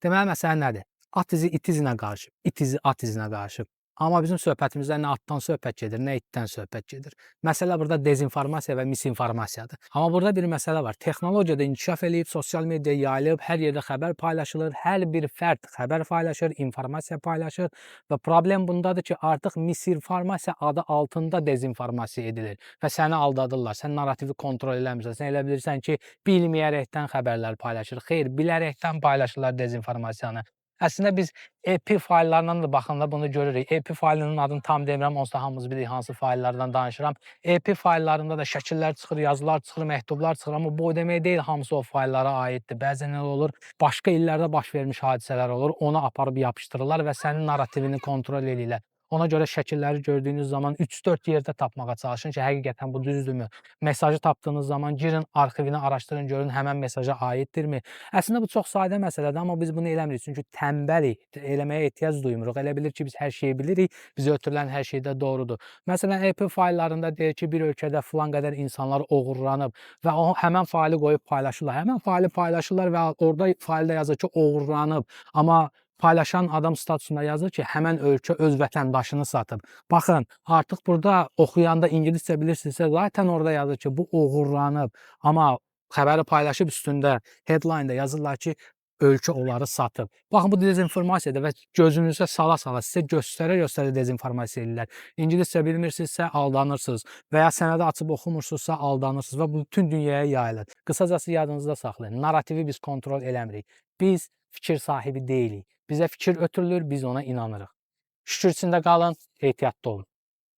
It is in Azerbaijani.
Deməli məsələ nədir? At izi it izinə qarışıb, it izi at izinə qarışıb. Amma bizim söhbətimizdə nə atdan söhbət gedir, nə itdən söhbət gedir. Məsələ burada dezinformasiya və misinformasiyadır. Amma burada bir məsələ var. Texnologiya da inkişaf eləyib, sosial media yayılıb, hər yerdə xəbər paylaşılır, hər bir fərd xəbər paylaşır, informasiya paylaşır və problem bundadır ki, artıq misinformasiya adı altında dezinformasiya edilir və səni aldadırlar. Sən narrativi kontrol eləmirsən. Sən elə bilirsən ki, bilməyərəkdən xəbərlər paylaşır. Xeyr, bilərəkdən paylaşırlar dezinformasiyanı. Əslində biz EP fayllarından da baxanda bunu görürük. EP faylının adını tam demirəm, onsuz da hamımız bilirik hansı fayllardan danışıram. EP fayllarında da şəkillər çıxır, yazılar çıxır, məktublar çıxır, amma bu o demək deyil hamısı o fayllara aiddir. Bəzən elə olur, başqa illərdə baş vermiş hadisələr olur, ona aparıb yapışdırırlar və sənin narrativini kontrol eləyirlər. Ona görə şəkilləri gördüyünüz zaman 3-4 yerdə tapmağa çalışın ki, həqiqətən bu düzdürmü? Mesajı tapdığınız zaman girin, arxivini araşdırın, görün həmən mesaja aiddirmi? Əslində bu çox sadə məsələdir, amma biz bunu eləmirik. Çünki tənbəlik, eləməyə ehtiyac duymuruq. Elə bilir ki, biz hər şeyi bilirik, bizə ötürülən hər şey də doğrudur. Məsələn, EP fayllarında deyir ki, bir ölkədə filan qədər insanlar oğurlanıb və o həmən faylı qoyub paylaşırlar. Həmən faylı paylaşırlar və orada faylda yazır ki, oğurlanıb. Amma paylaşan adam statusunda yazır ki, həmən ölkə öz vətəndaşını satıb. Baxın, artıq burada oxuyanda ingiliscə bilirsinizsə, zaten orada yazır ki, bu oğurlanıb. Amma xəbəri paylaşıb üstündə headline-da yazırlar ki, ölkə onları satıb. Baxın, bu dezinformasiyadır və gözünüzə sala-sala sizə göstərə-göstərə dezinformasiya edirlər. İngiliscə bilmirsinizsə aldanırsınız və ya sənədi açıb oxumursunuzsa aldanırsınız və bu bütün dünyaya yayılır. Qısacası yadınızda saxlayın. Narrativi biz kontrol eləmirik. Biz fikir sahibi deyilik. Bizə fikir ötürülür, biz ona inanırıq. Şükür içində qalın, ehtiyatlı olun.